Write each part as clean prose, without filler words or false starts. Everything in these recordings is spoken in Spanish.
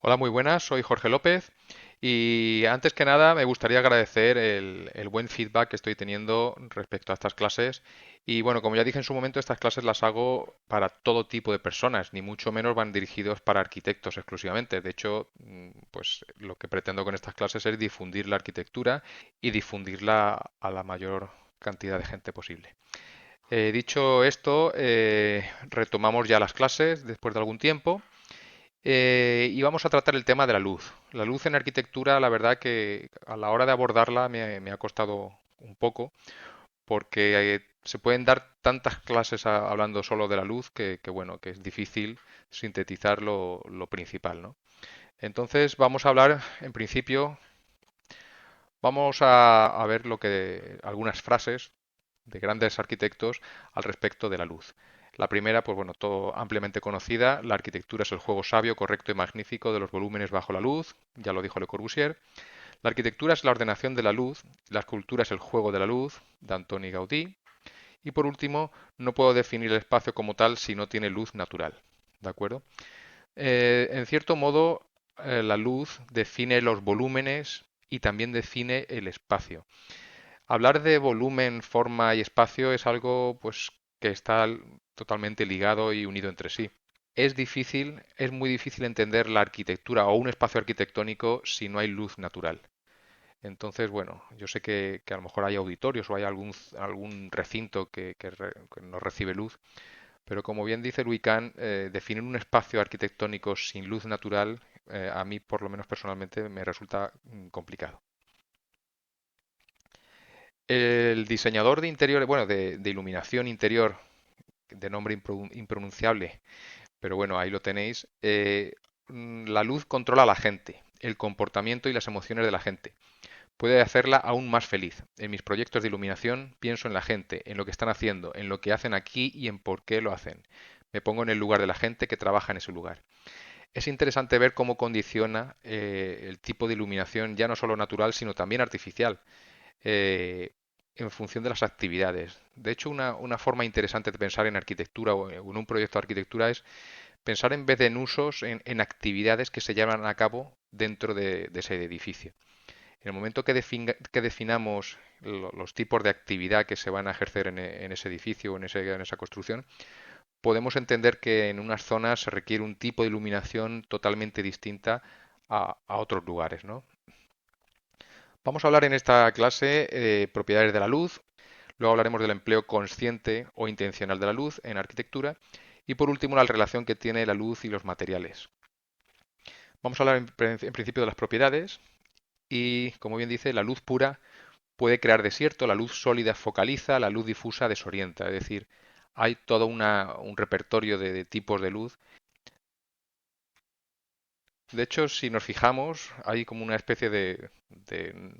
Hola, muy buenas, soy Jorge López y antes que nada me gustaría agradecer el buen feedback que estoy teniendo respecto a estas clases. Y bueno, como ya dije en su momento, estas clases las hago para todo tipo de personas, ni mucho menos van dirigidos para arquitectos exclusivamente. De hecho, pues lo que pretendo con estas clases es difundir la arquitectura y difundirla a la mayor cantidad de gente posible. Dicho esto, retomamos ya las clases después de algún tiempo. Y vamos a tratar el tema de la luz. La luz en arquitectura, la verdad que a la hora de abordarla me ha costado un poco, porque se pueden dar tantas clases hablando solo de la luz bueno, que es difícil sintetizar lo principal, ¿no? Entonces vamos a hablar, en principio, vamos a ver algunas frases de grandes arquitectos al respecto de la luz. La primera, pues bueno, todo ampliamente conocida, la arquitectura es el juego sabio, correcto y magnífico de los volúmenes bajo la luz, ya lo dijo Le Corbusier. La arquitectura es la ordenación de la luz, la escultura es el juego de la luz, de Antoni Gaudí. Y por último, no puedo definir el espacio como tal si no tiene luz natural. ¿De acuerdo? En cierto modo, la luz define los volúmenes y también define el espacio. Hablar de volumen, forma y espacio es algo pues que está totalmente ligado y unido entre sí. Es muy difícil entender la arquitectura o un espacio arquitectónico si no hay luz natural. Entonces, bueno, yo sé que a lo mejor hay auditorios o hay algún recinto que no recibe luz, pero como bien dice Louis Kahn, definir un espacio arquitectónico sin luz natural, a mí por lo menos personalmente me resulta complicado. El diseñador de interiores, bueno, de iluminación interior, de nombre impronunciable, pero bueno, ahí lo tenéis. La luz controla a la gente, el comportamiento y las emociones de la gente. Puede hacerla aún más feliz. En mis proyectos de iluminación pienso en la gente, en lo que están haciendo, en lo que hacen aquí y en por qué lo hacen. Me pongo en el lugar de la gente que trabaja en ese lugar. Es interesante ver cómo condiciona el tipo de iluminación, ya no solo natural, sino también artificial, eh, en función de las actividades. De hecho, una forma interesante de pensar en arquitectura o en un proyecto de arquitectura es pensar en vez de en usos, en actividades que se llevan a cabo dentro de ese edificio. En el momento que definamos los tipos de actividad que se van a ejercer en ese edificio o en esa construcción, podemos entender que en unas zonas se requiere un tipo de iluminación totalmente distinta a otros lugares, ¿no? Vamos a hablar en esta clase de propiedades de la luz, luego hablaremos del empleo consciente o intencional de la luz en arquitectura y por último la relación que tiene la luz y los materiales. Vamos a hablar en principio de las propiedades y, como bien dice, la luz pura puede crear desierto, la luz sólida focaliza, la luz difusa desorienta, es decir, hay todo un repertorio de tipos de luz. De hecho, si nos fijamos, hay como una especie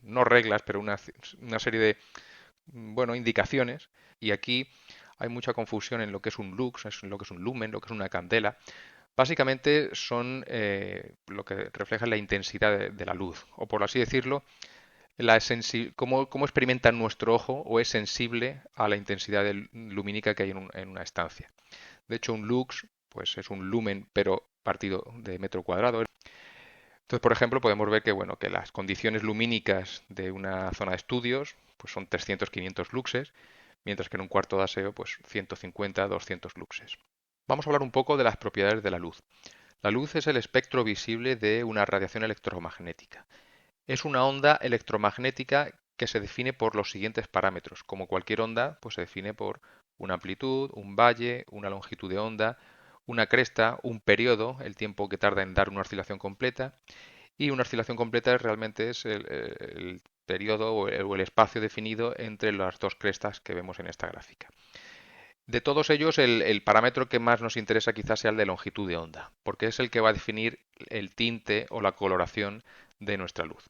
no reglas, pero una serie de, bueno, indicaciones. Y aquí hay mucha confusión en lo que es un lux, en lo que es un lumen, lo que es una candela. Básicamente son lo que refleja la intensidad de la luz, o por así decirlo, cómo experimenta nuestro ojo o es sensible a la intensidad lumínica que hay en una estancia. De hecho, un lux pues es un lumen, pero partido de metro cuadrado. Entonces, por ejemplo, podemos ver que, bueno, que las condiciones lumínicas de una zona de estudios pues son 300-500 luxes, mientras que en un cuarto de aseo pues 150-200 luxes. Vamos a hablar un poco de las propiedades de la luz. La luz es el espectro visible de una radiación electromagnética. Es una onda electromagnética que se define por los siguientes parámetros. Como cualquier onda, pues se define por una amplitud, un valle, una longitud de onda, una cresta, un periodo, el tiempo que tarda en dar una oscilación completa, y una oscilación completa realmente es el periodo o el espacio definido entre las dos crestas que vemos en esta gráfica. De todos ellos, el parámetro que más nos interesa quizás sea el de longitud de onda, porque es el que va a definir el tinte o la coloración de nuestra luz.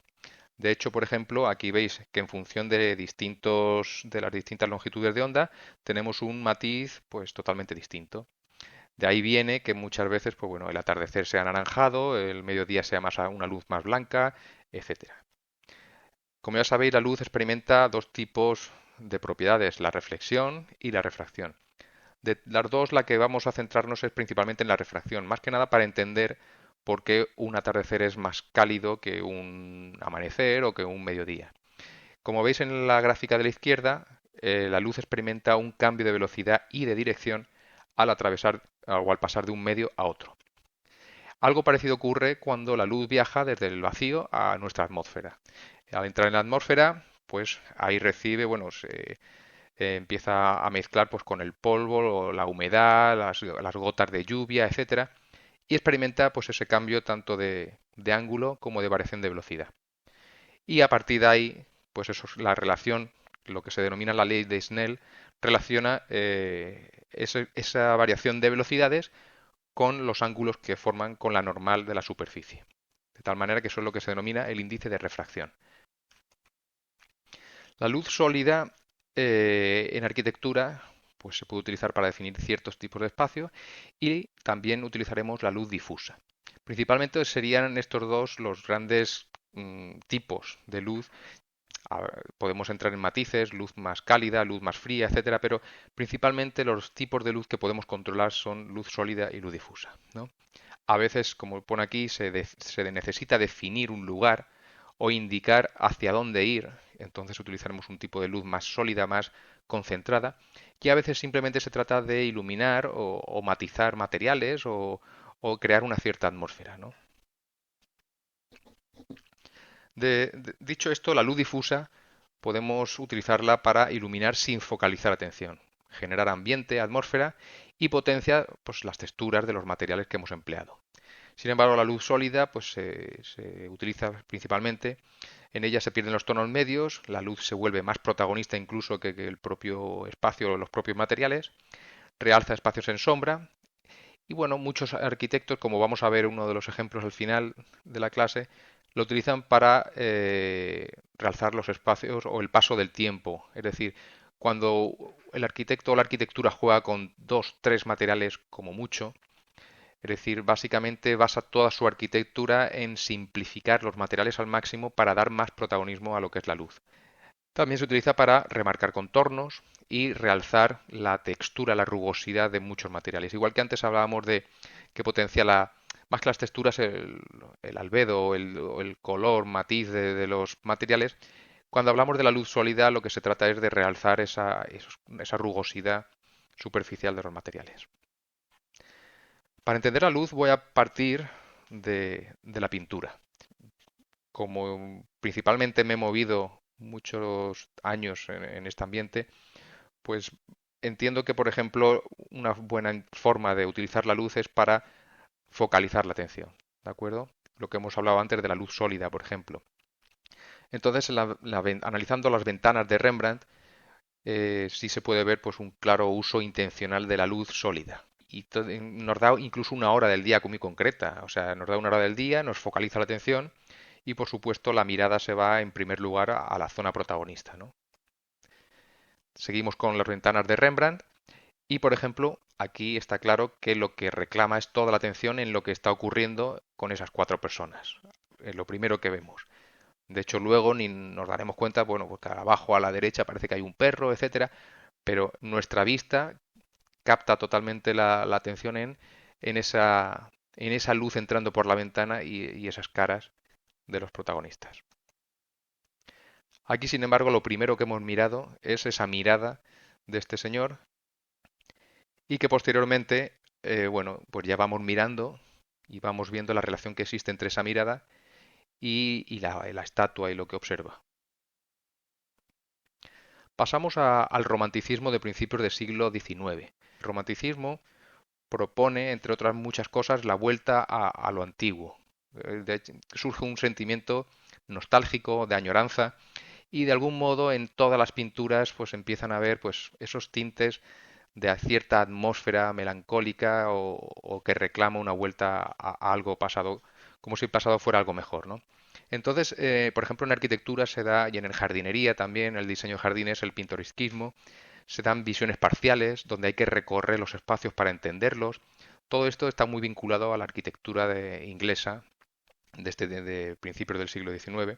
De hecho, por ejemplo, aquí veis que en función de las distintas longitudes de onda, tenemos un matiz pues totalmente distinto. De ahí viene que muchas veces, pues bueno, el atardecer sea anaranjado, el mediodía sea una luz más blanca, etcétera. Como ya sabéis, la luz experimenta dos tipos de propiedades, la reflexión y la refracción. De las dos, la que vamos a centrarnos es principalmente en la refracción, más que nada para entender porque un atardecer es más cálido que un amanecer o que un mediodía. Como veis en la gráfica de la izquierda, la luz experimenta un cambio de velocidad y de dirección al atravesar o al pasar de un medio a otro. Algo parecido ocurre cuando la luz viaja desde el vacío a nuestra atmósfera. Al entrar en la atmósfera, pues ahí recibe, bueno, empieza a mezclar pues con el polvo, la humedad, las gotas de lluvia, etcétera, y experimenta pues ese cambio tanto de ángulo como de variación de velocidad. Y a partir de ahí, pues eso es la relación, lo que se denomina la ley de Snell, relaciona esa variación de velocidades con los ángulos que forman con la normal de la superficie. De tal manera que eso es lo que se denomina el índice de refracción. La luz sólida en arquitectura pues se puede utilizar para definir ciertos tipos de espacio y también utilizaremos la luz difusa. Principalmente serían estos dos los grandes tipos de luz. Podemos entrar en matices, luz más cálida, luz más fría, etcétera, pero principalmente los tipos de luz que podemos controlar son luz sólida y luz difusa, ¿no? A veces, como pone aquí, se necesita definir un lugar o indicar hacia dónde ir. Entonces utilizaremos un tipo de luz más sólida, más concentrada. Y a veces simplemente se trata de iluminar o matizar materiales o crear una cierta atmósfera, ¿no? Dicho esto, la luz difusa podemos utilizarla para iluminar sin focalizar atención, generar ambiente, atmósfera y potencia pues, las texturas de los materiales que hemos empleado. Sin embargo, la luz sólida pues, se utiliza principalmente, en ella se pierden los tonos medios, la luz se vuelve más protagonista incluso que el propio espacio o los propios materiales, realza espacios en sombra y bueno, muchos arquitectos, como vamos a ver uno de los ejemplos al final de la clase, lo utilizan para realzar los espacios o el paso del tiempo. Es decir, cuando el arquitecto o la arquitectura juega con dos, tres materiales como mucho, es decir, básicamente basa toda su arquitectura en simplificar los materiales al máximo para dar más protagonismo a lo que es la luz. También se utiliza para remarcar contornos y realzar la textura, la rugosidad de muchos materiales. Igual que antes hablábamos de que potencia más que las texturas, el albedo o el color, matiz de los materiales. Cuando hablamos de la luz sólida, lo que se trata es de realzar esa rugosidad superficial de los materiales. Para entender la luz voy a partir de la pintura. Como principalmente me he movido muchos años en este ambiente, pues entiendo que, por ejemplo, una buena forma de utilizar la luz es para focalizar la atención, ¿de acuerdo? Lo que hemos hablado antes de la luz sólida, por ejemplo. Entonces, analizando las ventanas de Rembrandt, sí se puede ver pues un claro uso intencional de la luz sólida. Y nos da incluso una hora del día muy concreta, o sea, nos da una hora del día, nos focaliza la atención y por supuesto la mirada se va en primer lugar a la zona protagonista, ¿no? Seguimos con las ventanas de Rembrandt y por ejemplo aquí está claro que lo que reclama es toda la atención en lo que está ocurriendo con esas cuatro personas. Es lo primero que vemos. De hecho luego ni nos daremos cuenta, bueno, porque abajo a la derecha parece que hay un perro, etcétera, pero nuestra vista capta totalmente la atención en esa luz entrando por la ventana y esas caras de los protagonistas. Aquí, sin embargo, lo primero que hemos mirado es esa mirada de este señor y que posteriormente, bueno, pues ya vamos mirando y vamos viendo la relación que existe entre esa mirada y la estatua y lo que observa. Pasamos al romanticismo de principios del siglo XIX. El romanticismo propone, entre otras muchas cosas, la vuelta a lo antiguo. Surge un sentimiento nostálgico, de añoranza, y de algún modo en todas las pinturas pues empiezan a ver pues esos tintes de cierta atmósfera melancólica o que reclama una vuelta a algo pasado, como si el pasado fuera algo mejor, ¿no? Entonces, por ejemplo, en arquitectura se da, y en jardinería también, el diseño de jardines, el pintoresquismo, se dan visiones parciales, donde hay que recorrer los espacios para entenderlos. Todo esto está muy vinculado a la arquitectura inglesa de principios del siglo XIX.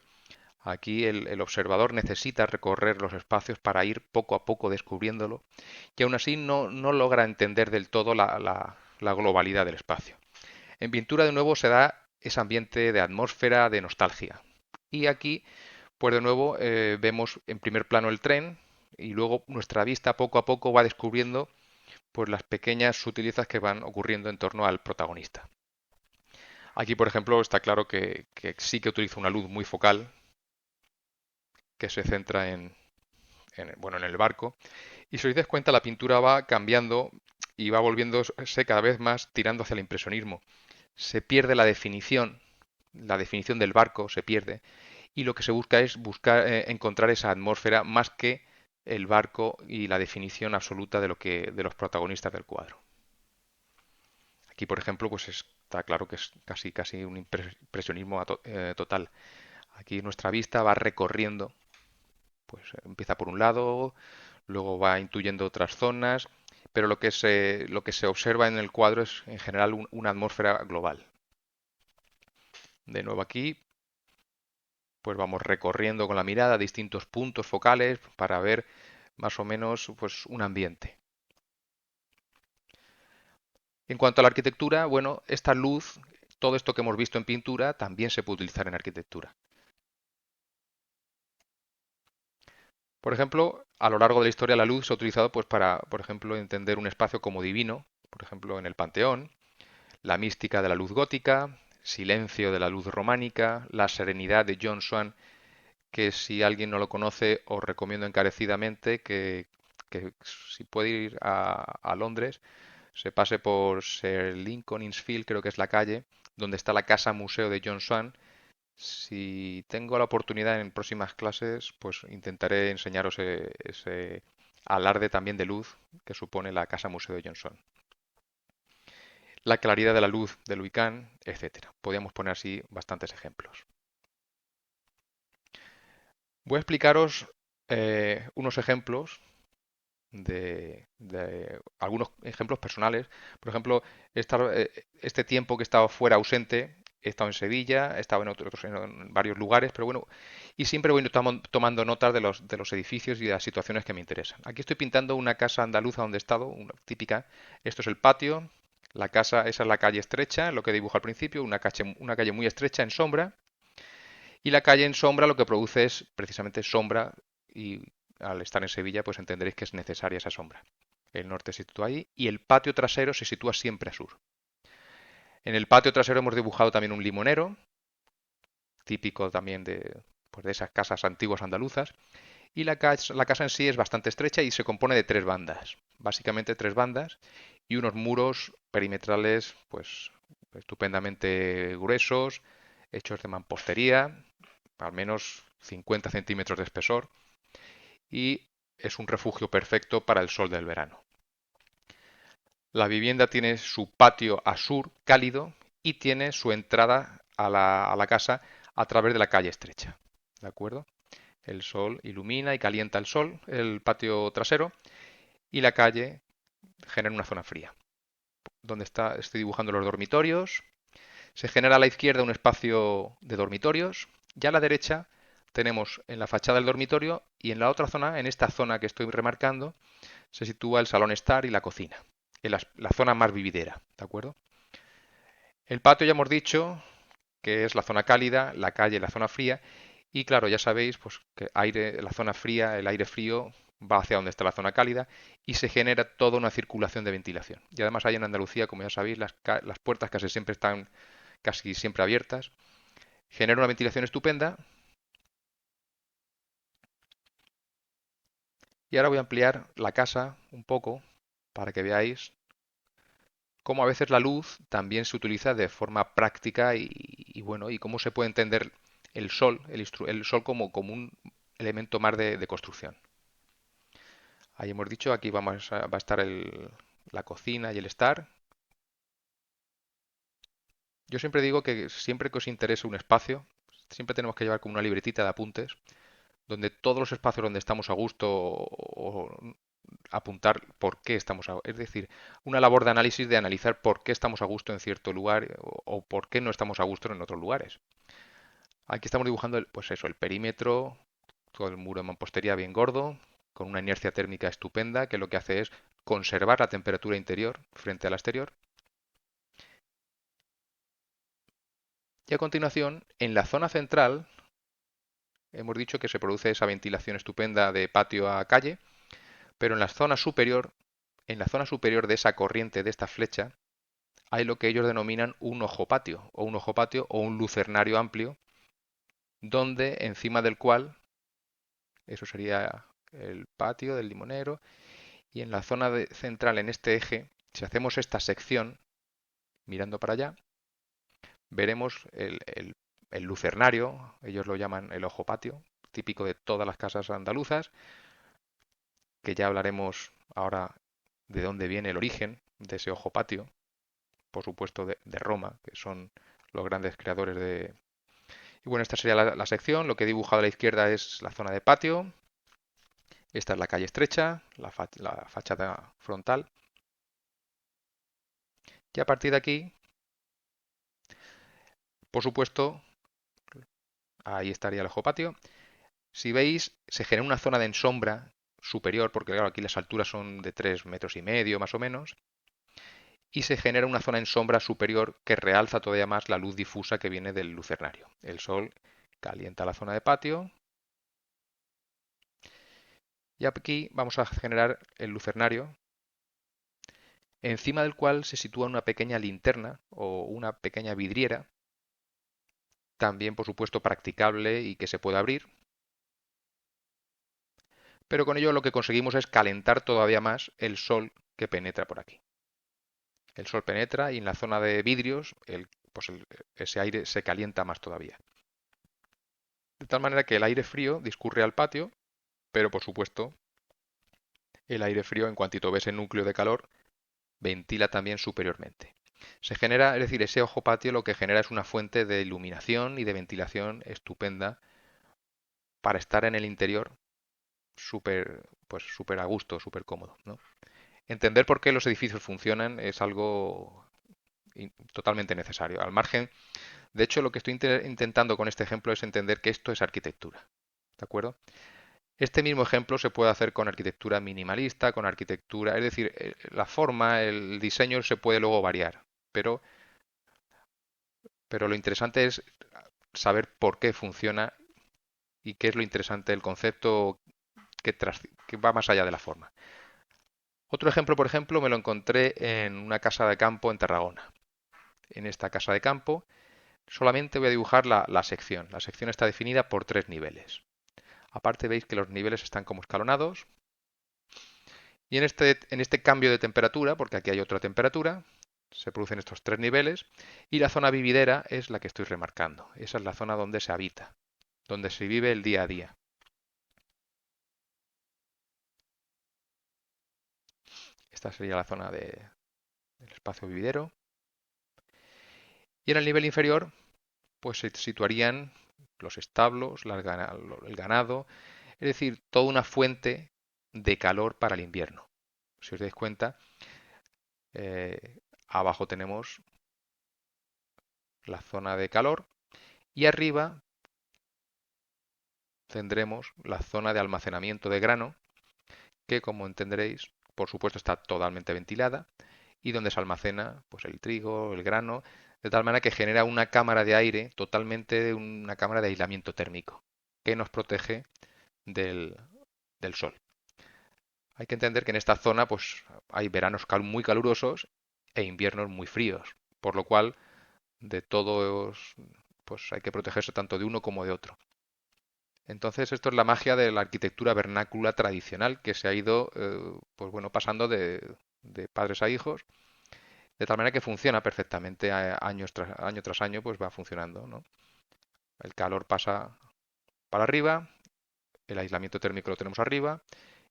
Aquí el observador necesita recorrer los espacios para ir poco a poco descubriéndolo y aún así no logra entender del todo la globalidad del espacio. En pintura de nuevo se da ese ambiente de atmósfera, de nostalgia. Y aquí, pues de nuevo, vemos en primer plano el tren y luego nuestra vista poco a poco va descubriendo pues las pequeñas sutilezas que van ocurriendo en torno al protagonista. Aquí, por ejemplo, está claro que sí que utiliza una luz muy focal que se centra bueno, en el barco. Y si os dais cuenta, la pintura va cambiando y va volviéndose cada vez más tirando hacia el impresionismo. Se pierde la definición del barco se pierde, y lo que se busca es encontrar esa atmósfera más que el barco y la definición absoluta de los protagonistas del cuadro. Aquí, por ejemplo, pues está claro que es casi un impresionismo total. Aquí nuestra vista va recorriendo, pues empieza por un lado, luego va intuyendo otras zonas, pero lo que se observa en el cuadro es en general una atmósfera global. De nuevo aquí, pues vamos recorriendo con la mirada distintos puntos focales para ver más o menos pues un ambiente. En cuanto a la arquitectura, bueno, esta luz, todo esto que hemos visto en pintura, también se puede utilizar en arquitectura. Por ejemplo, a lo largo de la historia la luz se ha utilizado pues para, por ejemplo, entender un espacio como divino, por ejemplo, en el Panteón, la mística de la luz gótica, silencio de la luz románica, la serenidad de John Swan, que si alguien no lo conoce os recomiendo encarecidamente que si puede ir a Londres se pase por Sir Lincoln Inn Fields, creo que es la calle, donde está la casa museo de John Swan. Si tengo la oportunidad en próximas clases, pues intentaré enseñaros ese alarde también de luz que supone la casa museo de John Swan. La claridad de la luz de Louis Kahn, etcétera. Podríamos poner así bastantes ejemplos. Voy a explicaros unos ejemplos de algunos ejemplos personales. Por ejemplo, este tiempo que he estado fuera ausente, he estado en Sevilla, he estado en varios lugares, pero bueno, y siempre voy tomando notas de los edificios y de las situaciones que me interesan. Aquí estoy pintando una casa andaluza donde he estado, una típica. Esto es el patio, la casa, esa es la calle estrecha, lo que dibujo al principio, una calle muy estrecha en sombra, y la calle en sombra lo que produce es precisamente sombra y al estar en Sevilla pues entenderéis que es necesaria esa sombra. El norte se sitúa ahí y el patio trasero se sitúa siempre a sur. En el patio trasero hemos dibujado también un limonero, típico también pues de esas casas antiguas andaluzas, y la casa en sí es bastante estrecha y se compone de tres bandas, básicamente tres bandas, y unos muros perimetrales pues estupendamente gruesos, hechos de mampostería, al menos 50 centímetros de espesor, y es un refugio perfecto para el sol del verano. La vivienda tiene su patio a sur cálido y tiene su entrada a la casa a través de la calle estrecha. ¿De acuerdo? El sol ilumina y calienta el patio trasero, y la calle genera una zona fría. Estoy dibujando los dormitorios. Se genera a la izquierda un espacio de dormitorios y a la derecha tenemos en la fachada del dormitorio, y en la otra zona, en esta zona que estoy remarcando, se sitúa el salón estar y la cocina, en la zona más vividera, ¿de acuerdo? El patio ya hemos dicho que es la zona cálida, la calle la zona fría, y claro, ya sabéis pues que la zona fría, el aire frío va hacia donde está la zona cálida y se genera toda una circulación de ventilación. Y además hay en Andalucía, como ya sabéis, las puertas casi siempre están casi siempre abiertas. Genera una ventilación estupenda. Y ahora voy a ampliar la casa un poco para que veáis cómo a veces la luz también se utiliza de forma práctica y bueno, y cómo se puede entender el sol, el sol como un elemento más de construcción. Ahí hemos dicho, aquí va a estar la cocina y el estar. Yo siempre digo que siempre que os interese un espacio, siempre tenemos que llevar como una libretita de apuntes, donde todos los espacios donde estamos a gusto o apuntar por qué estamos a, es decir, una labor de análisis de analizar por qué estamos a gusto en cierto lugar o por qué no estamos a gusto en otros lugares. Aquí estamos dibujando pues eso, el perímetro, todo el muro de mampostería bien gordo, con una inercia térmica estupenda que lo que hace es conservar la temperatura interior frente a la exterior. Y a continuación, en la zona central, hemos dicho que se produce esa ventilación estupenda de patio a calle, pero en la zona superior de esa corriente, de esta flecha, hay lo que ellos denominan un ojopatio, o un ojopatio o un lucernario amplio, donde encima del cual, eso sería el patio del limonero, y en la zona central, en este eje, si hacemos esta sección, mirando para allá, veremos el lucernario, ellos lo llaman el ojopatio, típico de todas las casas andaluzas, que ya hablaremos ahora de dónde viene el origen de ese ojopatio, por supuesto de Roma, que son los grandes creadores de... Y bueno, esta sería la sección, lo que he dibujado a la izquierda es la zona de patio, esta es la calle estrecha, la fachada frontal, y a partir de aquí, por supuesto, ahí estaría el ojopatio. Si veis, se genera una zona de ensombra superior, porque claro, aquí las alturas son de 3,5 metros más o menos, y se genera una zona en sombra superior que realza todavía más la luz difusa que viene del lucernario. El sol calienta la zona de patio y aquí vamos a generar el lucernario, encima del cual se sitúa una pequeña linterna o una pequeña vidriera, también por supuesto practicable y que se puede abrir, pero con ello lo que conseguimos es calentar todavía más el sol que penetra por aquí. El sol penetra y en la zona de vidrios ese aire se calienta más todavía. De tal manera que el aire frío discurre al patio, pero por supuesto el aire frío, en cuantito ve ese núcleo de calor, ventila también superiormente. Se genera, es decir, ese ojo patio lo que genera es una fuente de iluminación y de ventilación estupenda para estar en el interior súper pues súper a gusto, súper cómodo, ¿no? Entender por qué los edificios funcionan es algo totalmente necesario. Al margen, de hecho, lo que estoy intentando con este ejemplo es entender que esto es arquitectura, ¿de acuerdo? Este mismo ejemplo se puede hacer con arquitectura minimalista, con arquitectura, es decir, la forma, el diseño se puede luego variar, pero, pero lo interesante es saber por qué funciona y qué es lo interesante del concepto que va más allá de la forma. Otro ejemplo, por ejemplo, me lo encontré en una casa de campo en Tarragona. En esta casa de campo solamente voy a dibujar la sección. La sección está definida por 3 niveles. Aparte veis que los niveles están como escalonados. Y en este cambio de temperatura, porque aquí hay otra temperatura, se producen estos 3 niveles. Y la zona vividera es la que estoy remarcando. Esa es la zona donde se habita, donde se vive el día a día. Esta sería la zona del espacio vividero. Y en el nivel inferior, pues se situarían los establos, el ganado, es decir, toda una fuente de calor para el invierno. Si os dais cuenta, abajo tenemos la zona de calor y arriba tendremos la zona de almacenamiento de grano, que como entenderéis, por supuesto está totalmente ventilada y donde se almacena pues el trigo, el grano, de tal manera que genera una cámara de aire, totalmente una cámara de aislamiento térmico, que nos protege del, del sol. Hay que entender que en esta zona pues hay veranos muy calurosos e inviernos muy fríos, por lo cual de todos pues hay que protegerse tanto de uno como de otro. Entonces esto es la magia de la arquitectura vernácula tradicional que se ha ido pues bueno pasando de padres a hijos, de tal manera que funciona perfectamente año tras año pues va funcionando, ¿no? El calor pasa para arriba, el aislamiento térmico lo tenemos arriba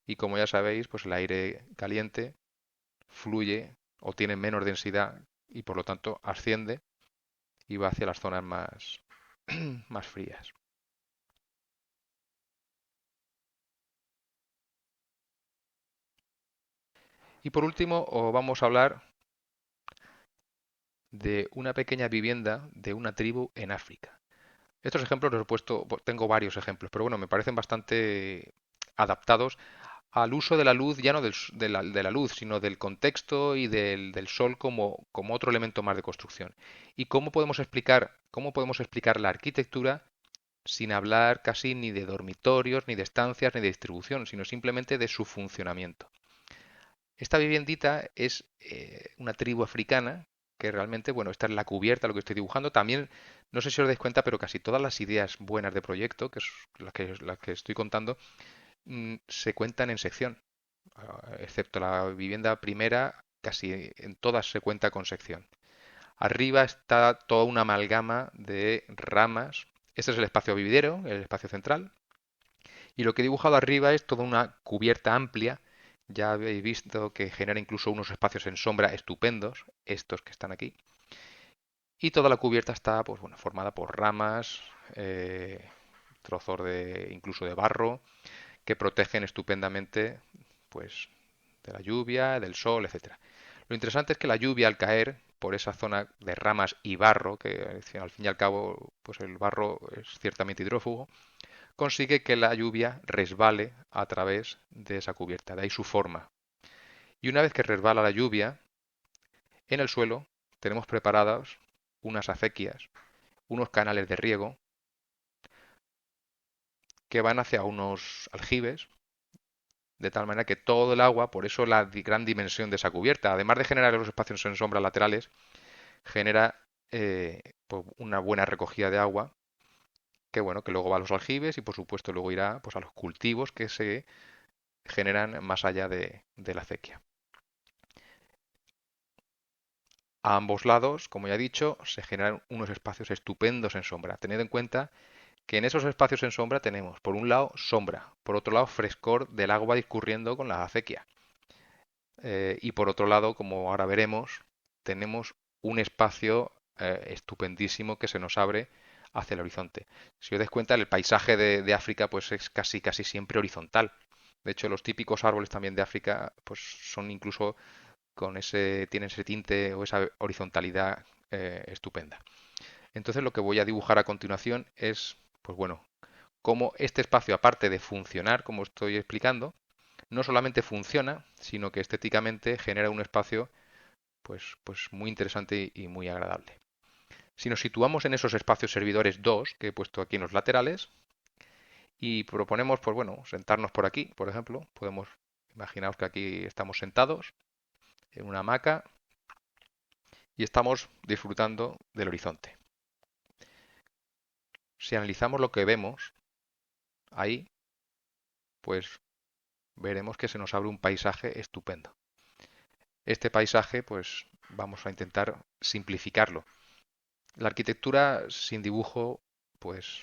y como ya sabéis pues el aire caliente fluye o tiene menos densidad y por lo tanto asciende y va hacia las zonas más, más frías. Y por último, os vamos a hablar de una pequeña vivienda de una tribu en África. Estos ejemplos los he puesto, tengo varios ejemplos, pero bueno, me parecen bastante adaptados al uso de la luz, ya no de la luz, sino del contexto y del sol como otro elemento más de construcción. ¿Y cómo podemos explicar la arquitectura sin hablar casi ni de dormitorios, ni de estancias, ni de distribución, sino simplemente de su funcionamiento? Esta viviendita es una tribu africana que realmente, bueno, esta es la cubierta, lo que estoy dibujando. También, no sé si os dais cuenta, pero casi todas las ideas buenas de proyecto, que es las que estoy contando, se cuentan en sección. Excepto la vivienda primera, casi en todas se cuenta con sección. Arriba está toda una amalgama de ramas. Este es el espacio vividero, el espacio central. Y lo que he dibujado arriba es toda una cubierta amplia. Ya habéis visto que genera incluso unos espacios en sombra estupendos, estos que están aquí. Y toda la cubierta está, pues bueno, formada por ramas, trozos de incluso de barro, que protegen estupendamente, pues, de la lluvia, del sol, etcétera. Lo interesante es que la lluvia al caer por esa zona de ramas y barro, que al fin y al cabo, pues el barro es ciertamente hidrófugo, consigue que la lluvia resbale a través de esa cubierta, de ahí su forma. Y una vez que resbala la lluvia, en el suelo tenemos preparadas unas acequias, unos canales de riego que van hacia unos aljibes, de tal manera que todo el agua, por eso la gran dimensión de esa cubierta, además de generar los espacios en sombra laterales, genera pues una buena recogida de agua que bueno, que luego va a los aljibes y por supuesto luego irá pues a los cultivos que se generan más allá de la acequia. A ambos lados, como ya he dicho, se generan unos espacios estupendos en sombra. Tened en cuenta que en esos espacios en sombra tenemos, por un lado, sombra, por otro lado, frescor del agua discurriendo con la acequia. Y por otro lado, como ahora veremos, tenemos un espacio estupendísimo que se nos abre hacia el horizonte. Si os dais cuenta, el paisaje de África pues es casi siempre horizontal. De hecho, los típicos árboles también de África pues son incluso tienen ese tinte o esa horizontalidad estupenda. Entonces lo que voy a dibujar a continuación es, pues bueno, cómo este espacio, aparte de funcionar, como estoy explicando, no solamente funciona, sino que estéticamente genera un espacio pues muy interesante y muy agradable. Si nos situamos en esos espacios servidores 2 que he puesto aquí en los laterales y proponemos, pues bueno, sentarnos por aquí, por ejemplo, podemos imaginaos que aquí estamos sentados en una hamaca y estamos disfrutando del horizonte. Si analizamos lo que vemos ahí, pues veremos que se nos abre un paisaje estupendo. Este paisaje, pues vamos a intentar simplificarlo. La arquitectura sin dibujo, pues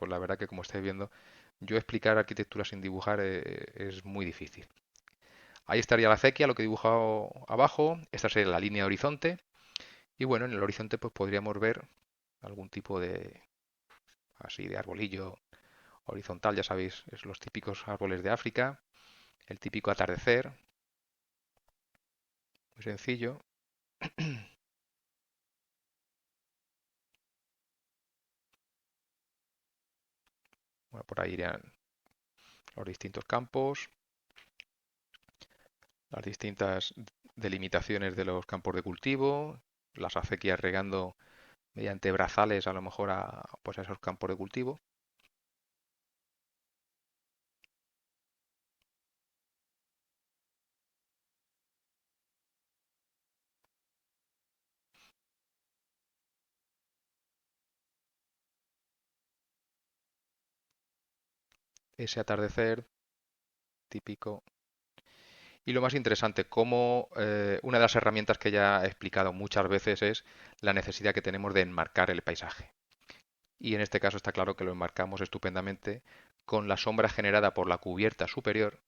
la verdad que como estáis viendo, yo explicar arquitectura sin dibujar es muy difícil. Ahí estaría la acequia, lo que he dibujado abajo, esta sería la línea de horizonte, y bueno, en el horizonte pues podríamos ver algún tipo de así de arbolillo horizontal, ya sabéis, es los típicos árboles de África, el típico atardecer, muy sencillo. Bueno, por ahí irían los distintos campos, las distintas delimitaciones de los campos de cultivo, las acequias regando mediante brazales a lo mejor pues a esos campos de cultivo. Ese atardecer típico. Y lo más interesante, como una de las herramientas que ya he explicado muchas veces es la necesidad que tenemos de enmarcar el paisaje. Y en este caso está claro que lo enmarcamos estupendamente con la sombra generada por la cubierta superior,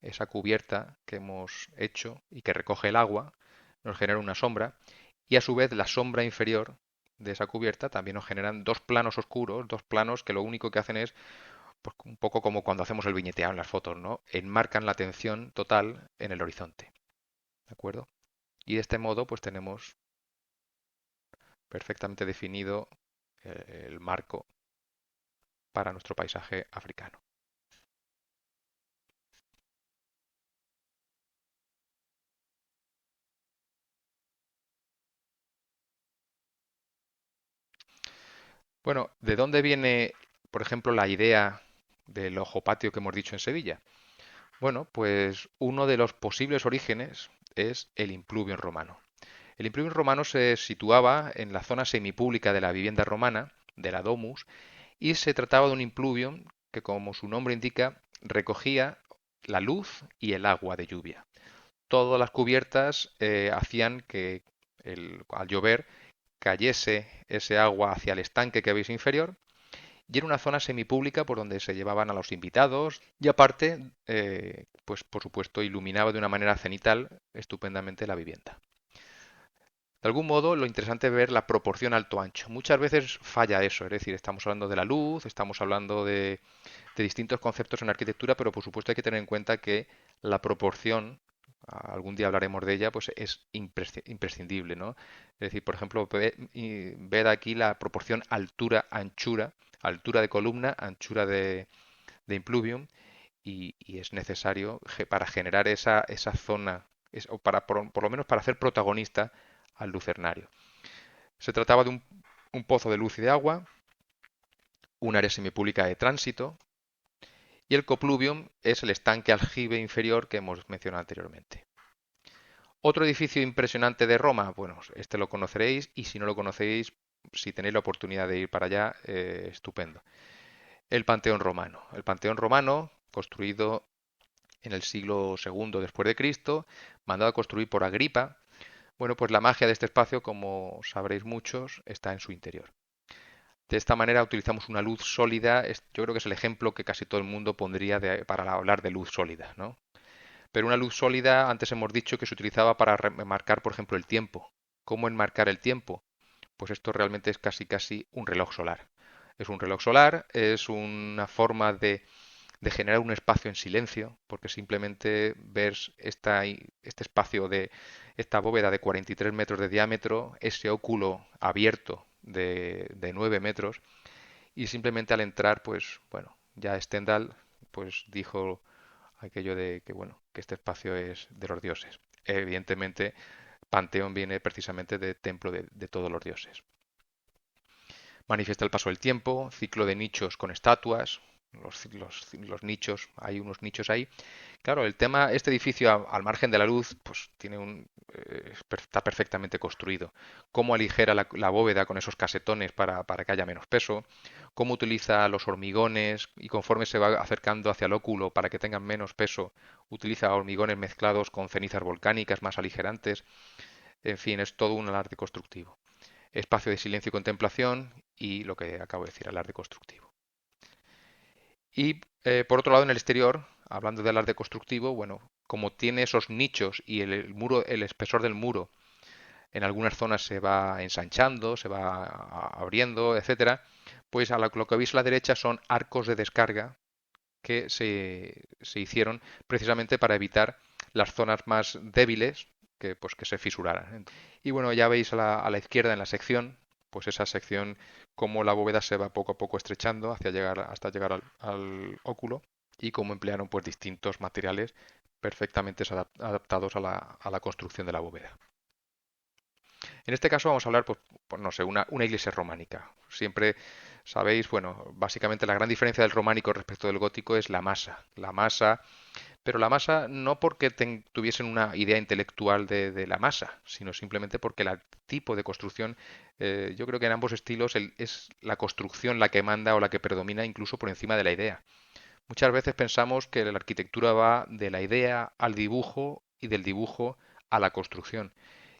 esa cubierta que hemos hecho y que recoge el agua, nos genera una sombra, y a su vez la sombra inferior de esa cubierta también nos generan dos planos oscuros, dos planos que lo único que hacen es pues, un poco como cuando hacemos el viñeteado en las fotos, ¿no? Enmarcan la atención total en el horizonte, ¿de acuerdo? Y de este modo pues tenemos perfectamente definido el marco para nuestro paisaje africano. Bueno, ¿de dónde viene, por ejemplo, la idea del ojo patio que hemos dicho en Sevilla? Bueno, pues uno de los posibles orígenes es el impluvium romano. El impluvium romano se situaba en la zona semipública de la vivienda romana, de la domus, y se trataba de un impluvium que, como su nombre indica, recogía la luz y el agua de lluvia. Todas las cubiertas hacían que al llover cayese ese agua hacia el estanque que veis inferior y era una zona semipública por donde se llevaban a los invitados y aparte, pues por supuesto, iluminaba de una manera cenital estupendamente la vivienda. De algún modo, lo interesante es ver la proporción alto-ancho. Muchas veces falla eso, es decir, estamos hablando de la luz, estamos hablando de distintos conceptos en arquitectura, pero por supuesto hay que tener en cuenta que la proporción, algún día hablaremos de ella, pues es imprescindible, ¿no? Es decir, por ejemplo, ved aquí la proporción altura-anchura, altura de columna, anchura de impluvium, y es necesario para generar esa zona, o para, por lo menos para hacer protagonista al lucernario. Se trataba de un pozo de luz y de agua, un área semipública de tránsito, y el copluvium es el estanque aljibe inferior que hemos mencionado anteriormente. Otro edificio impresionante de Roma, bueno, este lo conoceréis y si no lo conocéis, si tenéis la oportunidad de ir para allá, estupendo. El Panteón Romano. El Panteón Romano, construido en el siglo II después de Cristo, mandado a construir por Agripa. Bueno, pues la magia de este espacio, como sabréis muchos, está en su interior. De esta manera utilizamos una luz sólida. Yo creo que es el ejemplo que casi todo el mundo pondría para hablar de luz sólida, ¿no? Pero una luz sólida, antes hemos dicho que se utilizaba para marcar, por ejemplo, el tiempo. ¿Cómo enmarcar el tiempo? Pues esto realmente es casi un reloj solar. Es un reloj solar, es una forma de generar un espacio en silencio, porque simplemente ves este espacio de esta bóveda de 43 metros de diámetro, ese óculo abierto de 9 metros, y simplemente al entrar, pues bueno, ya Stendhal pues dijo aquello de que bueno, que este espacio es de los dioses. Evidentemente, Panteón viene precisamente de templo de todos los dioses. Manifiesta el paso del tiempo, ciclo de nichos con estatuas, los nichos, hay unos nichos ahí. Claro, el tema, este edificio al margen de la luz, pues está perfectamente construido. Cómo aligera la bóveda con esos casetones para que haya menos peso, cómo utiliza los hormigones y conforme se va acercando hacia el óculo para que tengan menos peso, utiliza hormigones mezclados con cenizas volcánicas más aligerantes. En fin, es todo un arte constructivo. Espacio de silencio y contemplación y lo que acabo de decir, el arte constructivo. Y por otro lado, en el exterior, hablando del arte constructivo, bueno, como tiene esos nichos y el muro, el espesor del muro, en algunas zonas se va ensanchando, se va abriendo, etcétera, pues lo que veis a la derecha son arcos de descarga que se hicieron precisamente para evitar las zonas más débiles que se fisuraran. Y bueno, ya veis a la izquierda en la sección, pues esa sección, cómo la bóveda se va poco a poco estrechando hasta llegar al óculo y cómo emplearon pues distintos materiales perfectamente adaptados a la construcción de la bóveda. En este caso vamos a hablar, pues, no sé, una iglesia románica. Siempre sabéis, bueno, básicamente la gran diferencia del románico respecto del gótico es la masa. La masa, pero la masa no porque tuviesen una idea intelectual de la masa, sino simplemente porque el tipo de construcción, yo creo que en ambos estilos es la construcción la que manda o la que predomina incluso por encima de la idea. Muchas veces pensamos que la arquitectura va de la idea al dibujo y del dibujo a la construcción.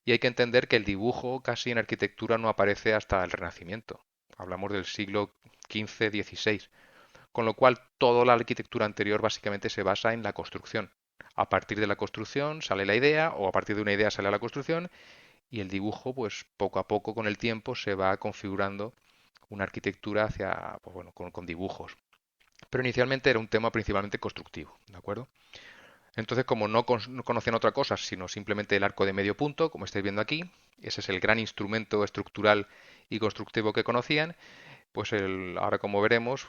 Y hay que entender que el dibujo casi en arquitectura no aparece hasta el Renacimiento. Hablamos del siglo XV-XVI. Con lo cual, toda la arquitectura anterior básicamente se basa en la construcción. A partir de la construcción sale la idea, o a partir de una idea sale la construcción, y el dibujo, pues poco a poco con el tiempo se va configurando una arquitectura hacia, pues, bueno, con dibujos. Pero inicialmente era un tema principalmente constructivo, ¿de acuerdo? Entonces, como no conocían otra cosa, sino simplemente el arco de medio punto, como estáis viendo aquí, ese es el gran instrumento estructural y constructivo que conocían, pues ahora como veremos,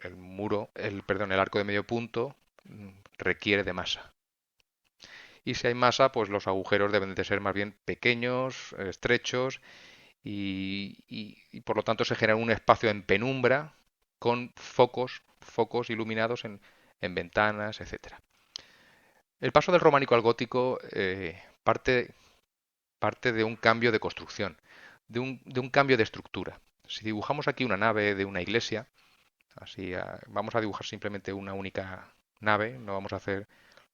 el muro, perdón, el arco de medio punto requiere de masa. Y si hay masa, pues los agujeros deben de ser más bien pequeños, estrechos y por lo tanto se genera un espacio en penumbra con focos iluminados en ventanas, etcétera. El paso del románico al gótico parte de un cambio de construcción, de un cambio de estructura. Si dibujamos aquí una nave de una iglesia, así vamos a dibujar simplemente una única nave, no vamos a hacer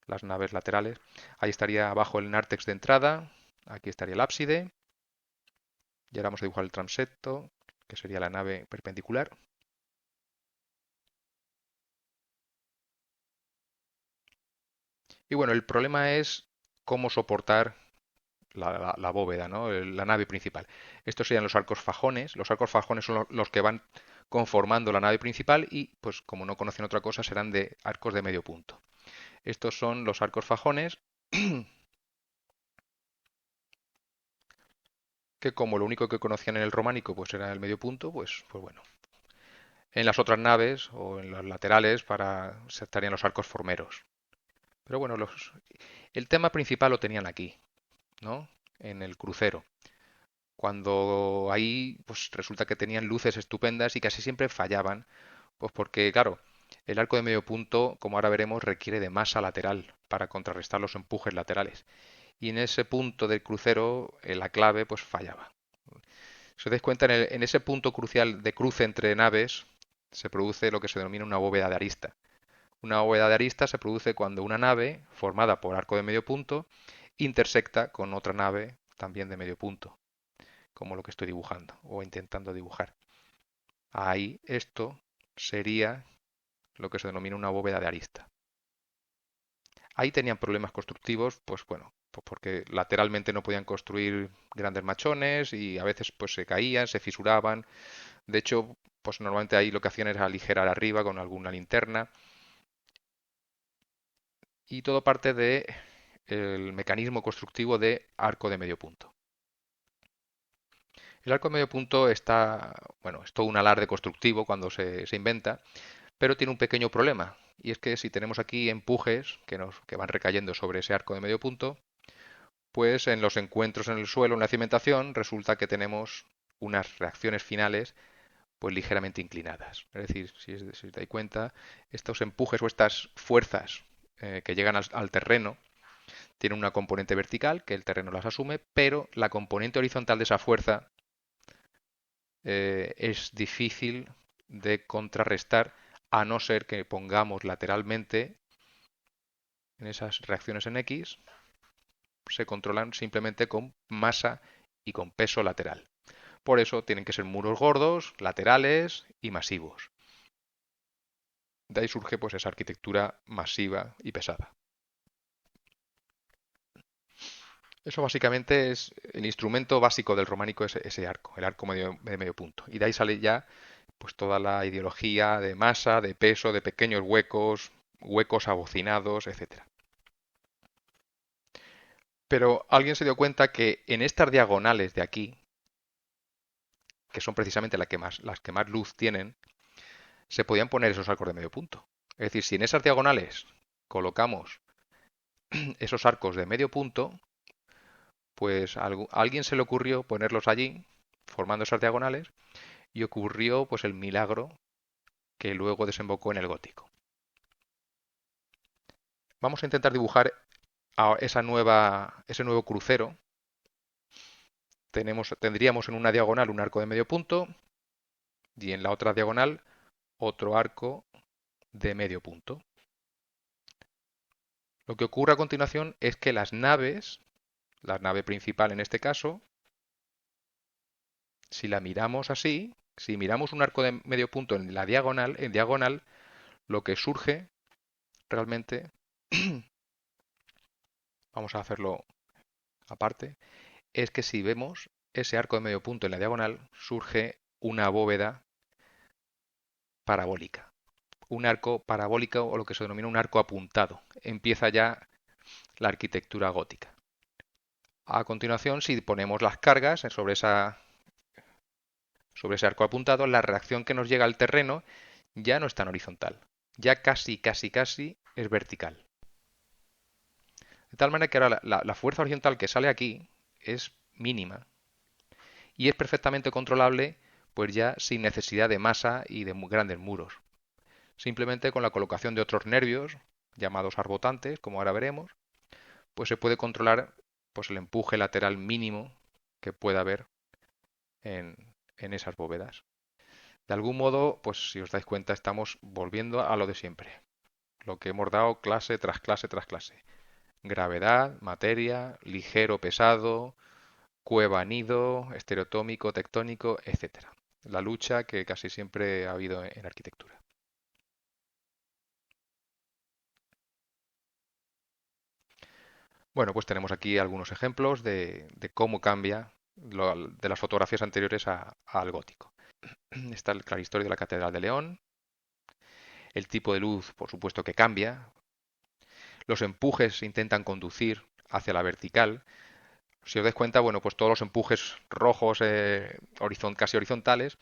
las naves laterales. Ahí estaría abajo el nártex de entrada, aquí estaría el ábside, y ahora vamos a dibujar el transepto, que sería la nave perpendicular. Y bueno, el problema es cómo soportar la bóveda, ¿no? La nave principal. Estos serían los arcos fajones. Los arcos fajones son los que van conformando la nave principal y, pues como no conocen otra cosa, serán de arcos de medio punto. Estos son los arcos fajones que como lo único que conocían en el románico pues era el medio punto, pues bueno. En las otras naves o en los laterales estarían los arcos formeros. Pero bueno, el tema principal lo tenían aquí, ¿no? En el crucero. Cuando ahí pues resulta que tenían luces estupendas y casi siempre fallaban, pues porque claro, el arco de medio punto, como ahora veremos, requiere de masa lateral para contrarrestar los empujes laterales. Y en ese punto del crucero la clave pues fallaba. Si os dais cuenta, en ese punto crucial de cruce entre naves se produce lo que se denomina una bóveda de arista. Una bóveda de arista se produce cuando una nave, formada por arco de medio punto, intersecta con otra nave también de medio punto, como lo que estoy dibujando o intentando dibujar. Ahí esto sería lo que se denomina una bóveda de arista. Ahí tenían problemas constructivos, pues bueno, pues porque lateralmente no podían construir grandes machones y a veces pues se caían, se fisuraban. De hecho, pues normalmente ahí lo que hacían era aligerar arriba con alguna linterna y todo parte de el mecanismo constructivo de arco de medio punto. El arco de medio punto bueno, es todo un alarde constructivo cuando se inventa, pero tiene un pequeño problema, y es que si tenemos aquí empujes que van recayendo sobre ese arco de medio punto, pues en los encuentros en el suelo, en la cimentación, resulta que tenemos unas reacciones finales pues ligeramente inclinadas. Es decir, si te das cuenta, estos empujes o estas fuerzas que llegan al terreno tienen una componente vertical que el terreno las asume, pero la componente horizontal de esa fuerza es difícil de contrarrestar a no ser que pongamos lateralmente en esas reacciones en X, se controlan simplemente con masa y con peso lateral. Por eso tienen que ser muros gordos, laterales y masivos. De ahí surge pues esa arquitectura masiva y pesada. Eso básicamente es el instrumento básico del románico, ese arco, el arco de medio punto. Y de ahí sale ya pues toda la ideología de masa, de peso, de pequeños huecos, huecos abocinados, etcétera. Pero alguien se dio cuenta que en estas diagonales de aquí, que son precisamente las que más luz tienen, se podían poner esos arcos de medio punto. Es decir, si en esas diagonales colocamos esos arcos de medio punto, pues a alguien se le ocurrió ponerlos allí, formando esas diagonales, y ocurrió pues el milagro que luego desembocó en el gótico. Vamos a intentar dibujar ese nuevo crucero. Tendríamos en una diagonal un arco de medio punto y en la otra diagonal otro arco de medio punto. Lo que ocurre a continuación es que las naves, la nave principal en este caso, si la miramos así, si miramos un arco de medio punto en diagonal, lo que surge realmente, vamos a hacerlo aparte, es que si vemos ese arco de medio punto en la diagonal, surge una bóveda parabólica. Un arco parabólico o lo que se denomina un arco apuntado. Empieza ya la arquitectura gótica. A continuación, si ponemos las cargas sobre ese arco apuntado, la reacción que nos llega al terreno ya no es tan horizontal. Ya casi es vertical. De tal manera que ahora la fuerza horizontal que sale aquí es mínima y es perfectamente controlable pues ya sin necesidad de masa y de grandes muros. Simplemente con la colocación de otros nervios, llamados arbotantes, como ahora veremos, pues se puede controlar pues el empuje lateral mínimo que pueda haber en, en esas bóvedas. De algún modo, pues si os dais cuenta, estamos volviendo a lo de siempre, lo que hemos dado clase tras clase tras clase. Gravedad, materia, ligero, pesado, cueva, nido, estereotómico, tectónico, etcétera. La lucha que casi siempre ha habido en arquitectura. Bueno, pues tenemos aquí algunos ejemplos de cómo cambia de las fotografías anteriores al gótico. Está el claristorio de la Catedral de León, el tipo de luz, por supuesto, que cambia, los empujes intentan conducir hacia la vertical. Si os dais cuenta, bueno, pues todos los empujes rojos casi horizontales,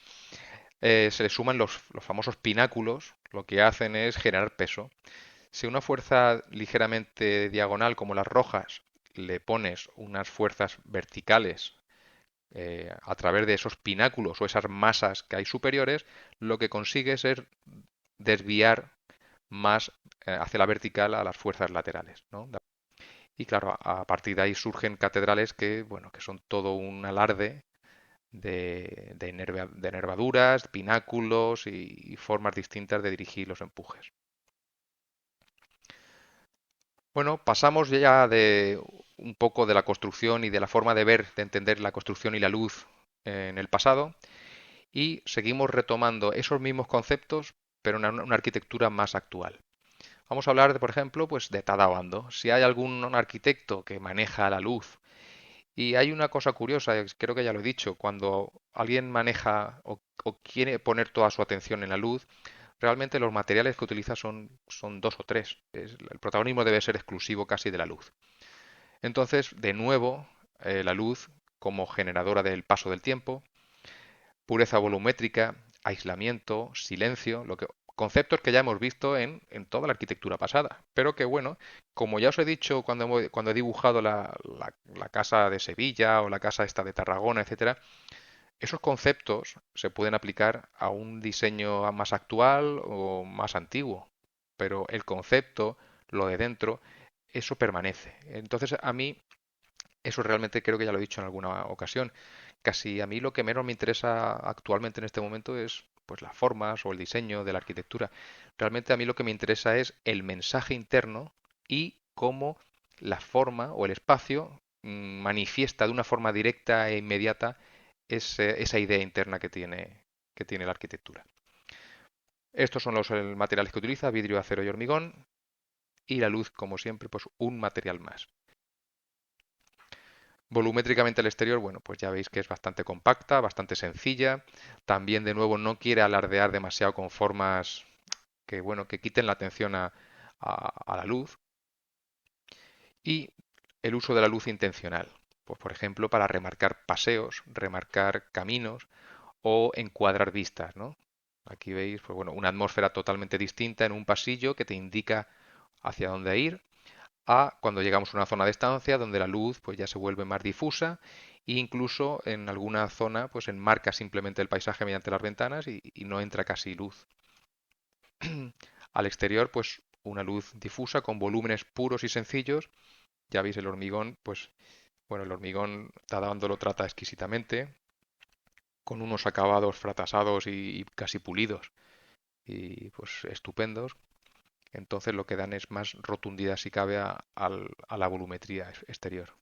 se le suman los famosos pináculos, lo que hacen es generar peso. Si a una fuerza ligeramente diagonal como las rojas le pones unas fuerzas verticales a través de esos pináculos o esas masas que hay superiores, lo que consigues es desviar más hacia la vertical a las fuerzas laterales, ¿no? Y claro, a partir de ahí surgen catedrales que, bueno, que son todo un alarde de nervaduras, pináculos y formas distintas de dirigir los empujes. Bueno, pasamos ya de un poco de la construcción y de la forma de ver, de entender la construcción y la luz en el pasado y seguimos retomando esos mismos conceptos, pero en una arquitectura más actual. Vamos a hablar, por ejemplo, pues de Tadao Ando. Si hay algún arquitecto que maneja la luz y hay una cosa curiosa, creo que ya lo he dicho, cuando alguien maneja o quiere poner toda su atención en la luz, realmente los materiales que utiliza son dos o tres. El protagonismo debe ser exclusivo casi de la luz. Entonces, de nuevo, la luz como generadora del paso del tiempo, pureza volumétrica, aislamiento, silencio, conceptos que ya hemos visto en toda la arquitectura pasada, pero que bueno, como ya os he dicho cuando he dibujado la casa de Sevilla o la casa esta de Tarragona, etcétera, esos conceptos se pueden aplicar a un diseño más actual o más antiguo, pero el concepto, lo de dentro, eso permanece. Entonces, a mí, eso realmente creo que ya lo he dicho en alguna ocasión. Casi a mí lo que menos me interesa actualmente en este momento es pues las formas o el diseño de la arquitectura. Realmente a mí lo que me interesa es el mensaje interno y cómo la forma o el espacio manifiesta de una forma directa e inmediata esa idea interna que tiene la arquitectura. Estos son los materiales que utiliza, vidrio, acero y hormigón, y la luz, como siempre, pues un material más. Volumétricamente el exterior, bueno, pues ya veis que es bastante compacta, bastante sencilla. También, de nuevo, no quiere alardear demasiado con formas que, bueno, que quiten la atención a la luz. Y el uso de la luz intencional, pues por ejemplo, para remarcar paseos, remarcar caminos o encuadrar vistas, ¿no? Aquí veis, pues bueno, una atmósfera totalmente distinta en un pasillo que te indica hacia dónde ir, a cuando llegamos a una zona de estancia donde la luz pues ya se vuelve más difusa e incluso en alguna zona pues enmarca simplemente el paisaje mediante las ventanas y no entra casi luz. Al exterior pues una luz difusa con volúmenes puros y sencillos. Ya veis el hormigón, pues bueno, el hormigón Tadao lo trata exquisitamente con unos acabados fratasados y casi pulidos y pues estupendos. Entonces lo que dan es más rotundidad si cabe a la volumetría exterior.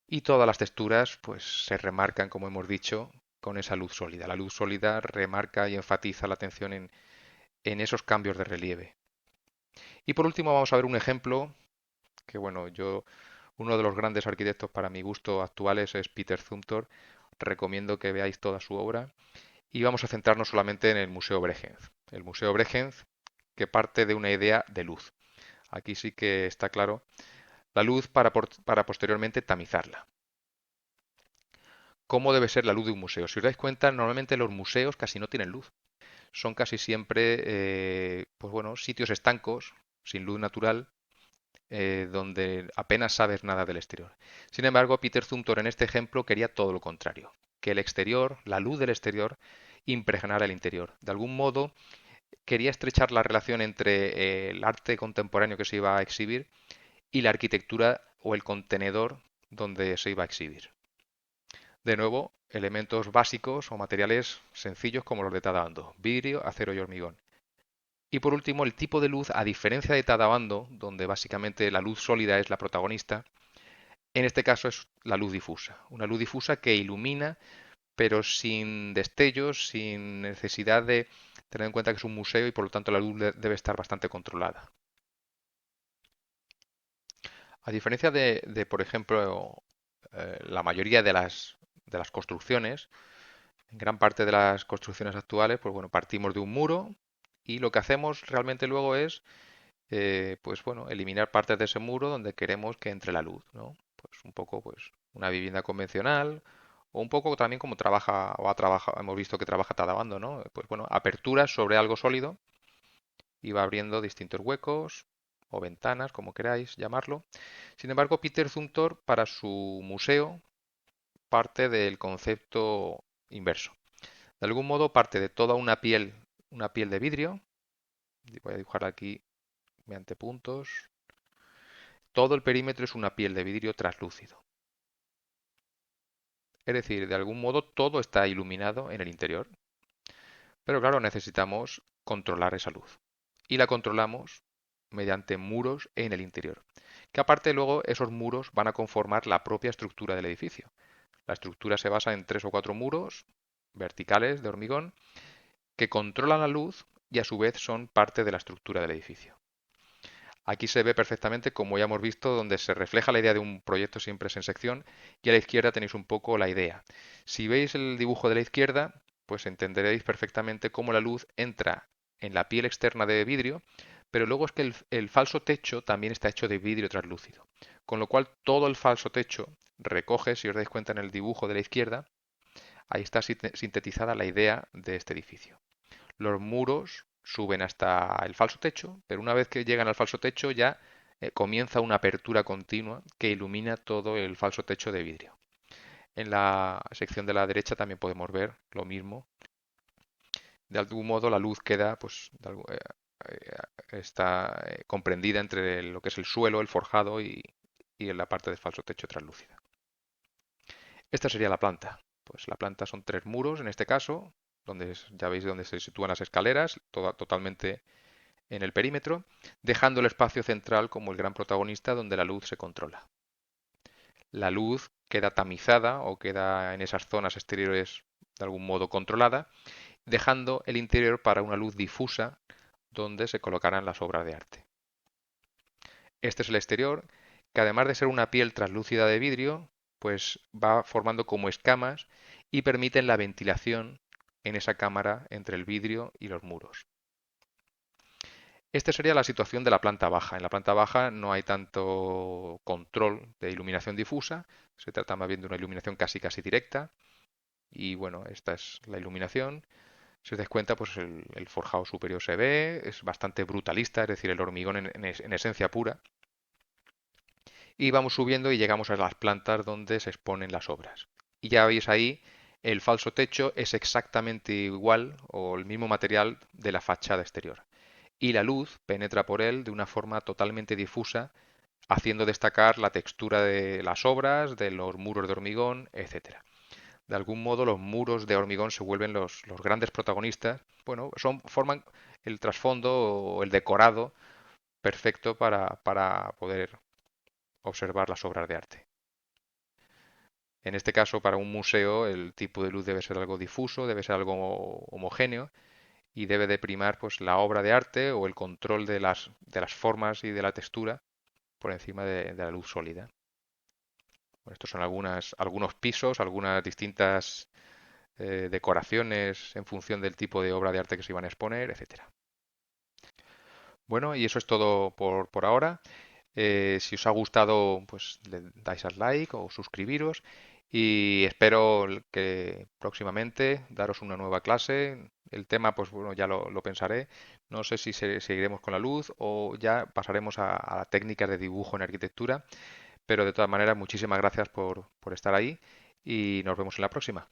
Y todas las texturas pues se remarcan, como hemos dicho, con esa luz sólida. La luz sólida remarca y enfatiza la atención en esos cambios de relieve. Y por último vamos a ver un ejemplo que bueno, uno de los grandes arquitectos para mi gusto actuales es Peter Zumthor. Recomiendo que veáis toda su obra y vamos a centrarnos solamente en el Museo Bregenz. El Museo Bregenz que parte de una idea de luz. Aquí sí que está claro la luz para posteriormente tamizarla. ¿Cómo debe ser la luz de un museo? Si os dais cuenta, normalmente los museos casi no tienen luz. Son casi siempre, pues bueno, sitios estancos, sin luz natural, donde apenas sabes nada del exterior. Sin embargo, Peter Zumthor en este ejemplo quería todo lo contrario, que el exterior, la luz del exterior, impregnara el interior. De algún modo, quería estrechar la relación entre el arte contemporáneo que se iba a exhibir y la arquitectura o el contenedor donde se iba a exhibir. De nuevo, elementos básicos o materiales sencillos como los de Tadabando, vidrio, acero y hormigón. Y por último, el tipo de luz, a diferencia de Tadabando, donde básicamente la luz sólida es la protagonista, en este caso es la luz difusa. Una luz difusa que ilumina, pero sin destellos, sin necesidad de tener en cuenta que es un museo y por lo tanto la luz debe estar bastante controlada. A diferencia por ejemplo, la mayoría de las construcciones, en gran parte de las construcciones actuales, pues bueno, partimos de un muro y lo que hacemos realmente luego es, pues bueno, eliminar partes de ese muro donde queremos que entre la luz, ¿no? Pues un poco, pues una vivienda convencional o un poco también como trabaja o ha trabajado, hemos visto que trabaja Tadabando, ¿no? Pues bueno, aperturas sobre algo sólido y va abriendo distintos huecos o ventanas, como queráis llamarlo. Sin embargo, Peter Zumthor para su museo parte del concepto inverso. De algún modo parte de toda una piel de vidrio. Voy a dibujar aquí mediante puntos. Todo el perímetro es una piel de vidrio translúcido. Es decir, de algún modo todo está iluminado en el interior. Pero claro, necesitamos controlar esa luz. Y la controlamos mediante muros en el interior. Que aparte luego esos muros van a conformar la propia estructura del edificio. La estructura se basa en 3 o 4 muros verticales de hormigón que controlan la luz y a su vez son parte de la estructura del edificio. Aquí se ve perfectamente, como ya hemos visto, donde se refleja la idea de un proyecto siempre es en sección y a la izquierda tenéis un poco la idea. Si veis el dibujo de la izquierda, pues entenderéis perfectamente cómo la luz entra en la piel externa de vidrio, pero luego es que el falso techo también está hecho de vidrio translúcido. Con lo cual todo el falso techo recoge, si os dais cuenta en el dibujo de la izquierda, ahí está sintetizada la idea de este edificio. Los muros suben hasta el falso techo, pero una vez que llegan al falso techo ya comienza una apertura continua que ilumina todo el falso techo de vidrio. En la sección de la derecha también podemos ver lo mismo. De algún modo la luz queda, pues, está comprendida entre lo que es el suelo, el forjado y en la parte del falso techo translúcida. Esta sería la planta. Pues la planta son 3 muros en este caso, donde ya veis dónde se sitúan las escaleras, totalmente en el perímetro, dejando el espacio central como el gran protagonista donde la luz se controla. La luz queda tamizada o queda en esas zonas exteriores de algún modo controlada, dejando el interior para una luz difusa donde se colocarán las obras de arte. Este es el exterior, que además de ser una piel translúcida de vidrio, pues va formando como escamas y permiten la ventilación en esa cámara entre el vidrio y los muros. Esta sería la situación de la planta baja. En la planta baja no hay tanto control de iluminación difusa, se trata más bien de una iluminación casi directa. Y bueno, esta es la iluminación. Si os dais cuenta, pues el forjado superior se ve, es bastante brutalista, es decir, el hormigón en esencia pura. Y vamos subiendo y llegamos a las plantas donde se exponen las obras. Y ya veis ahí, el falso techo es exactamente igual o el mismo material de la fachada exterior. Y la luz penetra por él de una forma totalmente difusa, haciendo destacar la textura de las obras, de los muros de hormigón, etcétera. De algún modo los muros de hormigón se vuelven los grandes protagonistas. Bueno, forman el trasfondo o el decorado perfecto para poder observar las obras de arte. En este caso, para un museo, el tipo de luz debe ser algo difuso, debe ser algo homogéneo y debe de primar pues, la obra de arte o el control de las formas y de la textura por encima de la luz sólida. Bueno, estos son algunos pisos, algunas distintas decoraciones en función del tipo de obra de arte que se iban a exponer, etcétera. Bueno, y eso es todo por ahora. Si os ha gustado, pues le dais al like o suscribiros y espero que próximamente daros una nueva clase El tema, pues bueno, ya lo pensaré. No sé si seguiremos con la luz o ya pasaremos a técnicas de dibujo en arquitectura, pero de todas maneras, muchísimas gracias por estar ahí y nos vemos en la próxima.